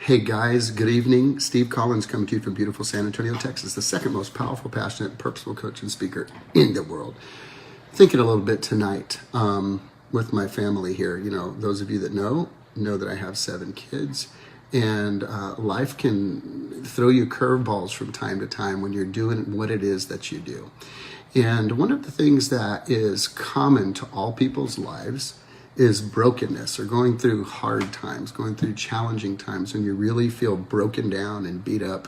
Hey guys, good evening. Steve Collins coming to you from beautiful San Antonio, Texas, the second most powerful, passionate, purposeful coach and speaker in the world. Thinking a little bit tonight with my family here. You know, those of you that know that I have 7 kids, and life can throw you curveballs from time to time when you're doing what it is that you do. And one of the things that is common to all people's lives is brokenness, or going through hard times, going through challenging times when you really feel broken down and beat up.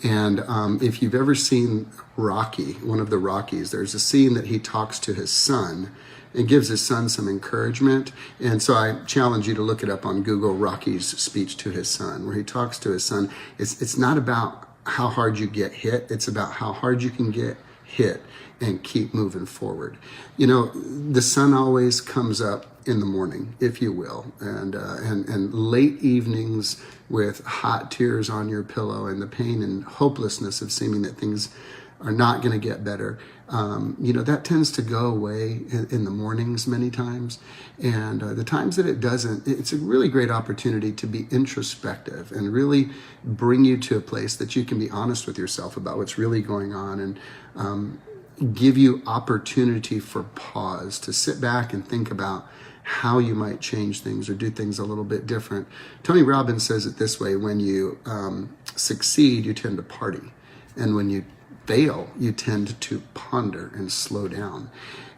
And if you've ever seen Rocky, one of the Rockies, there's a scene that he talks to his son and gives his son some encouragement. And so I challenge you to look it up on Google, Rocky's speech to his son, where he talks to his son. It's not about how hard you get hit, it's about how hard you can get hit and keep moving forward. You know, the sun always comes up in the morning, if you will, and late evenings with hot tears on your pillow and the pain and hopelessness of seeming that things are not going to get better. You know, that tends to go away in the mornings many times. And the times that it doesn't, it's a really great opportunity to be introspective and really bring you to a place that you can be honest with yourself about what's really going on, and give you opportunity for pause to sit back and think about how you might change things or do things a little bit different. Tony Robbins says it this way: when you succeed, you tend to party. And when you fail, you tend to ponder and slow down.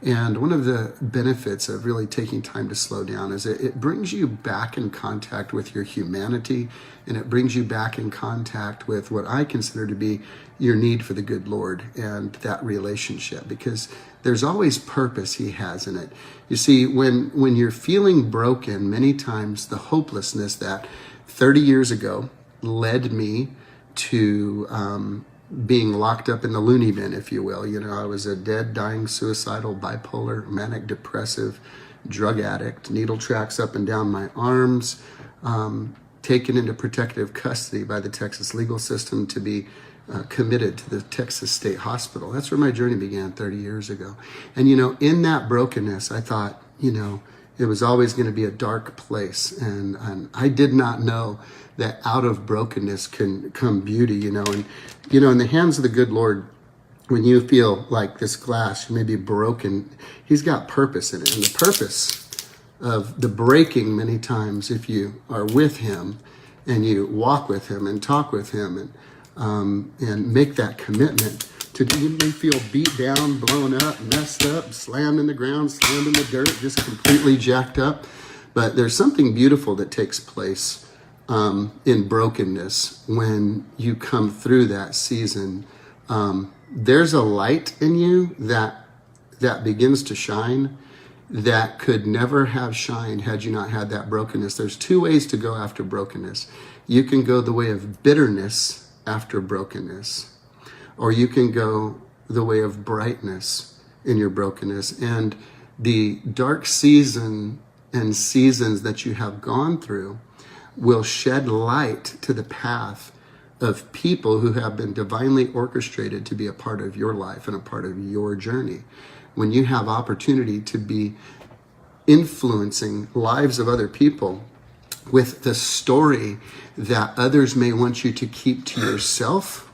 And one of the benefits of really taking time to slow down is it brings you back in contact with your humanity, and it brings you back in contact with what I consider to be your need for the good Lord and that relationship, because there's always purpose He has in it. You see, when you're feeling broken, many times the hopelessness that 30 years ago led me to being locked up in the loony bin, if you will. You know, I was a dead, dying, suicidal, bipolar, manic, depressive, drug addict, needle tracks up and down my arms, taken into protective custody by the Texas legal system to be committed to the Texas State Hospital. That's where my journey began 30 years ago. And, you know, in that brokenness, I thought, you know, it was always going to be a dark place. And I did not know that out of brokenness can come beauty, you know. And, you know, in the hands of the good Lord, when you feel like this glass, you may be broken, He's got purpose in it. And the purpose of the breaking, many times, if you are with Him and you walk with Him and talk with Him and make that commitment to, you may feel beat down, blown up, messed up, slammed in the ground, slammed in the dirt, just completely jacked up. But there's something beautiful that takes place in brokenness when you come through that season. There's a light in you that begins to shine that could never have shined had you not had that brokenness. There's 2 ways to go after brokenness. You can go the way of bitterness after brokenness, or you can go the way of brightness in your brokenness. And the dark season and seasons that you have gone through will shed light to the path of people who have been divinely orchestrated to be a part of your life and a part of your journey. When you have opportunity to be influencing lives of other people with the story that others may want you to keep to yourself.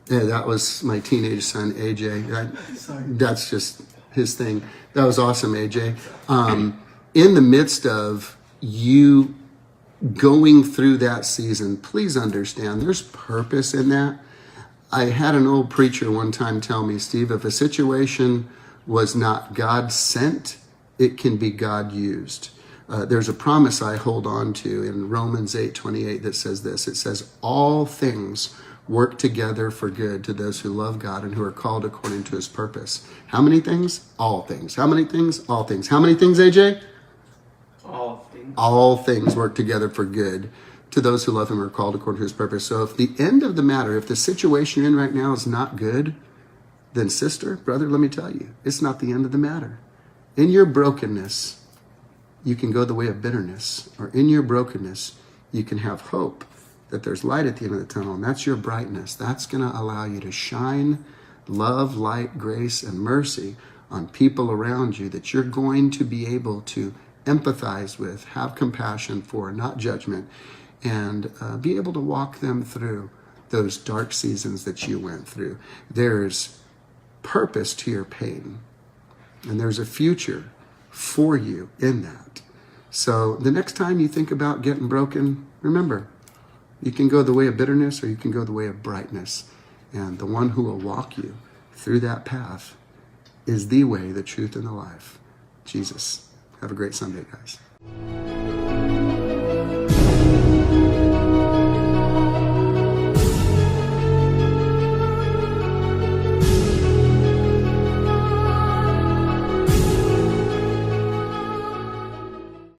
Yeah, that was my teenage son, AJ. That's just his thing. That was awesome, AJ. In the midst of you going through that season, please understand there's purpose in that. I had an old preacher one time tell me, Steve, if a situation was not God sent, it can be God used. There's a promise I hold on to in Romans 8:28 that says this. It says, all things work together for good to those who love God and who are called according to His purpose. How many things? All things. How many things? All things. How many things, AJ? All things. All things work together for good to those who love Him and are called according to His purpose. So if the end of the matter, if the situation you're in right now is not good, then sister, brother, let me tell you, it's not the end of the matter. In your brokenness, you can go the way of bitterness, or in your brokenness, you can have hope that there's light at the end of the tunnel, and that's your brightness. That's going to allow you to shine love, light, grace, and mercy on people around you that you're going to be able to empathize with, have compassion for, not judgment. and be able to walk them through those dark seasons that you went through. There's purpose to your pain, and there's a future for you in that. So the next time you think about getting broken, remember, you can go the way of bitterness or you can go the way of brightness. And the one who will walk you through that path is the way, the truth, and the life. Jesus. Have a great Sunday, guys.